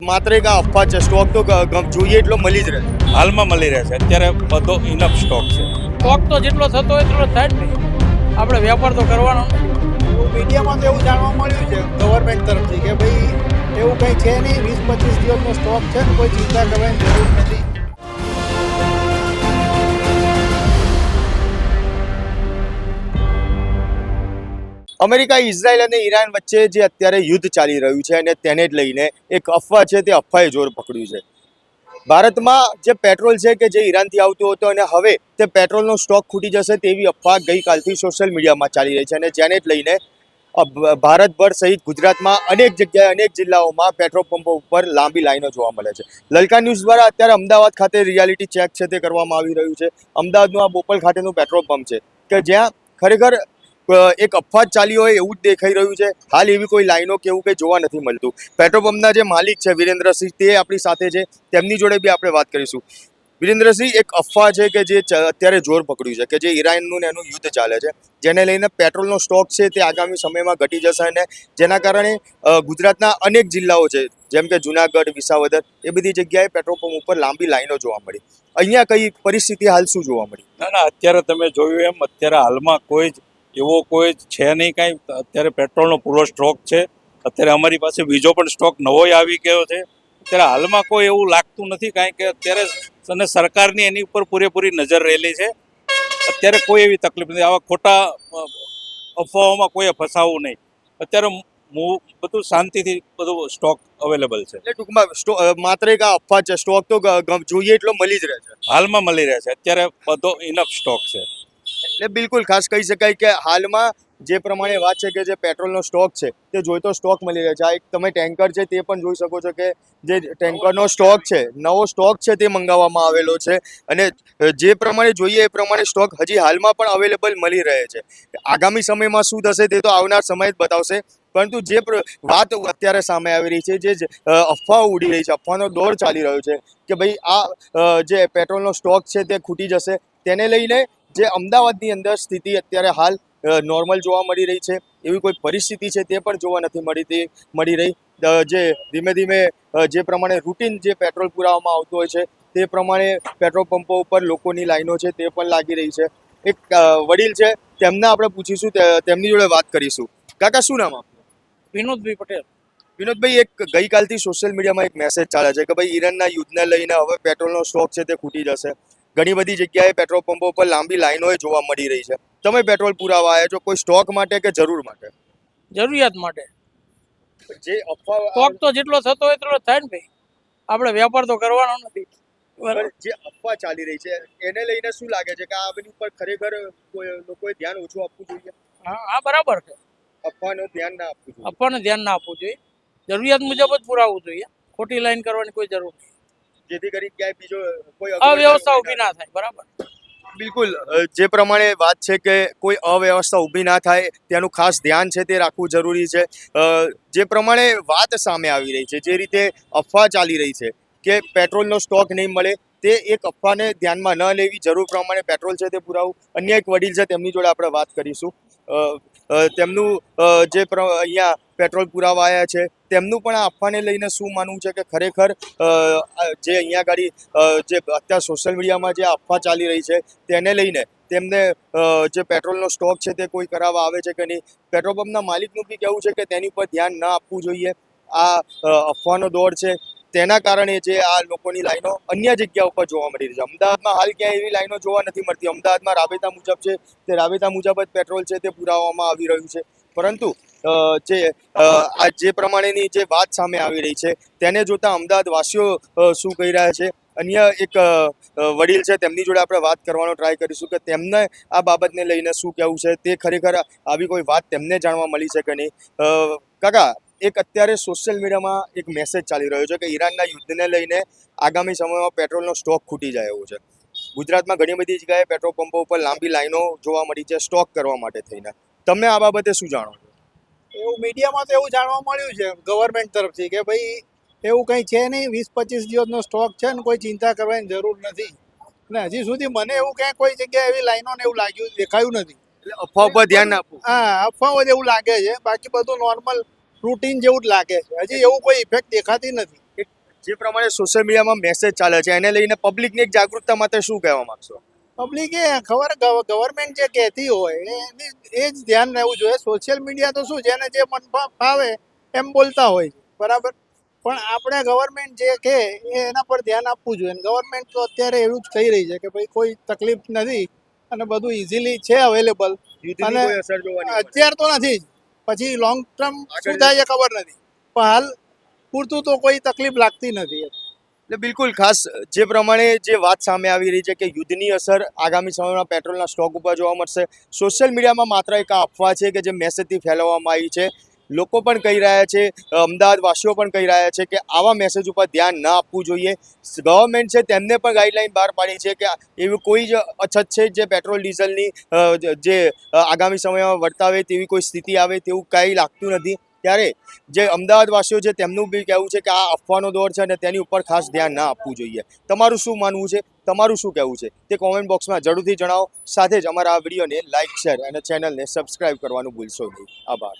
માત્ર એક આ અફવા છે. સ્ટોક તો જોઈએ એટલો મળી જ રહે. હાલમાં મળી રહે છે. અત્યારે બધો ઇનફ સ્ટોક છે. સ્ટોક તો જેટલો થતો હોય એટલો થાય જ નહીં. આપણે વેપાર તો કરવાનો નથી. મીડિયામાં તો એવું જાણવા મળ્યું છે ગવર્મેન્ટ તરફથી કે ભાઈ એવું કંઈ છે નહીં, 20-25 દિવસનો સ્ટોક છે ને કોઈ ચિંતા કરવાની જરૂર નથી. અમેરિકા, ઇઝરાયલ અને ઈરાન વચ્ચે જે અત્યારે યુદ્ધ ચાલી રહ્યું છે અને તેને જ લઈને એક અફવા છે, તે અફવાએ જોર પકડ્યું છે. ભારતમાં જે પેટ્રોલ છે કે જે ઈરાનથી આવતું હતું અને હવે તે પેટ્રોલનો સ્ટોક ખૂટી જશે તેવી અફવા ગઈકાલથી સોશિયલ મીડિયામાં ચાલી રહી છે અને જેને જ લઈને ભારતભર સહિત ગુજરાતમાં અનેક જગ્યાએ અનેક જિલ્લાઓમાં પેટ્રોલ પંપો ઉપર લાંબી લાઈનો જોવા મળે છે. લલકા ન્યૂઝ દ્વારા અત્યારે અમદાવાદ ખાતે રિયાલિટી ચેક છે તે કરવામાં આવી રહ્યું છે. અમદાવાદનું આ બોપલ ખાતેનું પેટ્રોલ પંપ છે કે જ્યાં ખરેખર એક અફવા જ ચાલી હોય એવું જ દેખાઈ રહ્યું છે. હાલ એવી કોઈ લાઈનો કે એવું કંઈ જોવા નથી મળતું. પેટ્રોલ પંપના જે માલિક છે વિરેન્દ્રસિંહ, તે આપણી સાથે છે. તેમની જોડે બી આપણે વાત કરીશું. વિરેન્દ્રસિંહ, એક અફવા છે કે જે અત્યારે જોર પકડ્યું છે કે જે ઈરાનનું એનું યુદ્ધ ચાલે છે, જેને લઈને પેટ્રોલનો સ્ટોક છે તે આગામી સમયમાં ઘટી જશે અને જેના કારણે ગુજરાતના અનેક જિલ્લાઓ છે જેમ કે જુનાગઢ, વિસાવદર, એ બધી જગ્યાએ પેટ્રોલ પંપ ઉપર લાંબી લાઈનો જોવા મળી. અહીંયા કઈ પરિસ્થિતિ હાલ શું જોવા મળી? ના, અત્યારે તમે જોયું એમ અત્યારે હાલમાં કોઈ જ એવો કોઈ છે નહીં કાંઈ. અત્યારે પેટ્રોલનો પૂરો સ્ટોક છે. અત્યારે અમારી પાસે બીજો પણ સ્ટોક નવોય આવી ગયો છે. અત્યારે હાલમાં કોઈ એવું લાગતું નથી કાંઈ કે અત્યારે અને સરકારની એની ઉપર પૂરેપૂરી નજર રહેલી છે. અત્યારે કોઈ એવી તકલીફ નથી. આવા ખોટા અફવાઓમાં કોઈએ ફસાવવું નહીં. અત્યારે બધું શાંતિથી બધું સ્ટોક અવેલેબલ છે. એટલે ટૂંકમાં માત્ર એક આ અફવા છે. સ્ટોક તો જોઈએ એટલો મળી જ રહે છે. હાલમાં મળી રહે છે. અત્યારે બધો ઇનફ સ્ટોક છે. એટલે બિલકુલ ખાસ કહી શકાય કે હાલમાં જે પ્રમાણે વાત છે કે જે પેટ્રોલનો સ્ટોક છે તે જોઈતો સ્ટોક મળી રહે છે. આ એક તમે ટેન્કર છે તે પણ જોઈ શકો છો કે જે ટેન્કરનો સ્ટોક છે, નવો સ્ટોક છે તે મંગાવવામાં આવેલો છે અને જે પ્રમાણે જોઈએ એ પ્રમાણે સ્ટોક હજી હાલમાં પણ અવેલેબલ મળી રહે છે. આગામી સમયમાં શું થશે તે તો આવનાર સમય જ બતાવશે. પરંતુ જે વાત અત્યારે સામે આવી રહી છે, જે અફવાઓ ઉડી રહી છે, અફવાનો દોર ચાલી રહ્યો છે કે ભાઈ આ જે પેટ્રોલનો સ્ટોક છે તે ખૂટી જશે, તેને લઈને જે અમદાવાદની અંદર સ્થિતિ અત્યારે હાલ નોર્મલ જોવા મળી રહી છે. એવી કોઈ પરિસ્થિતિ છે તે પણ જોવા નથી મળી રહી. જે ધીમે ધીમે જે પ્રમાણે રૂટીન જે પેટ્રોલ પુરાવવામાં આવતું હોય છે તે પ્રમાણે પેટ્રોલ પંપો ઉપર લોકોની લાઈનો છે તે પણ લાગી રહી છે. એક વડીલ છે, તેમને આપણે પૂછીશું, તેમની જોડે વાત કરીશું. કાકા, શું નામ આપનું? વિનોદભાઈ પટેલ. વિનોદભાઈ, એક ગઈકાલથી સોશિયલ મીડિયામાં એક મેસેજ ચાલે છે કે ભાઈ ઈરાનના યુદ્ધને લઈને હવે પેટ્રોલનો સ્ટોક છે તે ખૂટી જશે. ઘણી બધી જગ્યાએ પેટ્રોલ પંપો પર લાંબી લાઈનોએ જોવા મળી રહી છે. તમે પેટ્રોલ પુરાવા આવ્યા છો કોઈ સ્ટોક માટે કે જરૂર માટે? જરૂરિયાત માટે. જે અફવા સ્ટોક તો જેટલો થતો હોય એટલો થાય ને ભાઈ. આપણે વેપાર તો કરવાનો નથી. જે અફવા ચાલી રહી છે એને લઈને શું લાગે છે કે આ બધી ઉપર ખરેખર લોકોએ ધ્યાન ઓછું આપવું જોઈએ? હા, બરાબર છે. અફવાનું ધ્યાન ના આપવું જોઈએ. આપણને ધ્યાન ના આપવું જોઈએ. જરૂરિયાત મુજબ જ પુરાવવું જોઈએ. ખોટી લાઈન કરવાની કોઈ જરૂર નહીં. જેથી કરી ક્યાંય બીજો કોઈ અવ્યવસ્થા ઊભી ના થાય. બરાબર. બિલકુલ, જે પ્રમાણે વાત છે કે કોઈ અવ્યવસ્થા ઊભી ના થાય તેનું ખાસ ધ્યાન છે તે રાખવું જરૂરી છે. જે પ્રમાણે વાત સામે આવી રહી છે, જે રીતે અફવા ચાલી રહી છે કે પેટ્રોલનો સ્ટોક નહીં મળે, તે એક અફવાને ધ્યાનમાં ન લેવી, જરૂર પ્રમાણે પેટ્રોલ છે તે પુરાવું. અન્ય એક વડીલ છે, તેમની જોડે આપણે વાત કરીશું. તેમનું જે અહીંયા પેટ્રોલ પુરાવા આવ્યા છે તેમનું પણ આ અફવાને લઈને શું માનવું છે કે ખરેખર જે અહીંયા ગાડી જે અત્યારે સોશિયલ મીડિયામાં જે અફવા ચાલી રહી છે તેને લઈને તેમને જે પેટ્રોલનો સ્ટોક છે તે કોઈ કરાવવા આવે છે કે નહીં. પેટ્રોલ પંપના માલિકનું બી કહેવું છે કે તેની ઉપર ધ્યાન ન આપવું જોઈએ. આ અફવાનો દોર છે તેના કારણે જે આ લોકોની લાઈનો અન્ય જગ્યા ઉપર જોવા મળી રહી છે. અમદાવાદમાં હાલ ક્યાંય એવી લાઈનો જોવા નથી મળતી. અમદાવાદમાં રાબેતા મુજબ છે તે રાબેતા મુજબ જ પેટ્રોલ છે તે પુરાવવામાં આવી રહ્યું છે. પરંતુ જે પ્રમાણેની જે વાત સામે આવી રહી છે તેને જોતા અમદાવાદ વાસીઓ શું કહી રહ્યા છે, અન્ય એક વડીલ છે તેમની જોડે આપણે વાત કરવાનો ટ્રાય કરીશું કે તેમને આ બાબતને લઈને શું કહેવું છે. તે ખરેખર આવી કોઈ વાત તેમને જાણવા મળી છે કે નહીં. કાકા, એક અત્યારે સોશિયલ મીડિયામાં એક મેસેજ ચાલી રહ્યો છે કે ઈરાનના યુદ્ધને લઈને આગામી સમયમાં પેટ્રોલનો સ્ટોક ખૂટી જાય એવું છે. ગુજરાતમાં ઘણી બધી જગ્યાએ પેટ્રોલ પંપો ઉપર લાંબી લાઈનો જોવા મળી છે સ્ટોક કરવા માટે થઈને. તમે આ બાબતે શું જાણો છો? એવું મીડિયામાં તો એવું જાણવા મળ્યું છે ગવર્મેન્ટ તરફથી કે ભાઈ એવું કંઈ છે નહીં, 20-25 દિવસનો સ્ટોક છે ને કોઈ ચિંતા કરવાની જરૂર નથી. ને હજી સુધી મને એવું ક્યાંય કોઈ જગ્યાએ એવી લાઈનોને એવું દેખાયું નથી. એટલે અફવા ઉપર ધ્યાન આપવું. હા, અફવાઓ જ એવું લાગે છે. બાકી બધું નોર્મલ રૂટીન જેવું જ લાગે છે. હજી એવું કોઈ ઇફેક્ટ દેખાતી નથી. એક જે પ્રમાણે સોશિયલ મીડિયામાં મેસેજ ચાલે છે એને લઈને પબ્લિકની એક જાગૃતતા માટે શું કહેવા માંગશો? પબ્લિકે ખબર ગવર્મેન્ટ જે કહેતી હોય એ જ ધ્યાન રહેવું જોઈએ. સોશિયલ મીડિયા તો શું, જેને જે મન ફાવે એમ બોલતા હોય છે, બરાબર. પણ આપણે ગવર્મેન્ટ જે કહે એના પર ધ્યાન આપવું જોઈએ. ગવર્મેન્ટ તો અત્યારે એવું જ કહી રહી છે કે ભાઈ કોઈ તકલીફ નથી અને બધું ઇઝીલી છે અવેલેબલ. યુદ્ધની અને કોઈ અસર જોવાની મળે? અત્યાર તો નથી જ, પછી લોંગ ટર્મ આગળ શું થાય છે ખબર નથી, પણ હાલ પૂરતું તો કોઈ તકલીફ લાગતી નથી. એટલે બિલકુલ ખાસ જે પ્રમાણે જે વાત સામે આવી રહી છે કે યુદ્ધની અસર આગામી સમયમાં પેટ્રોલના સ્ટોક ઉપર જોવા મળશે. સોશિયલ મીડિયામાં માત્ર એક આ અફવા છે કે જે મેસેજથી ફેલાવવામાં આવી છે. લોકો પણ કહી રહ્યા છે, અમદાવાદ વાસીઓ પણ કહી રહ્યા છે કે આવા મેસેજ ઉપર ધ્યાન ના આપવું જોઈએ. ગવર્મેન્ટ છે તેમને પણ ગાઈડલાઈન બહાર પાડી છે કે એવી કોઈ જ અછત છે જે પેટ્રોલ ડીઝલની જે આગામી સમયમાં વર્તાવે તેવી કોઈ સ્થિતિ આવે તેવું કંઈ લાગતું નથી. ત્યારે જે અમદાવાદ વાસીઓ છે તેમનું બી કહેવું છે કે આ અફવાનો દોર છે અને તેની ઉપર ખાસ ધ્યાન ના આપવું જોઈએ. તમારું શું માનવું છે, તમારું શું કહેવું છે તે કોમેન્ટ બોક્સમાં જરૂરથી જણાવો. સાથે જ અમારા આ વિડીયોને લાઇક, શેર અને ચેનલને સબસ્ક્રાઇબ કરવાનું ભૂલશો નહીં. આભાર.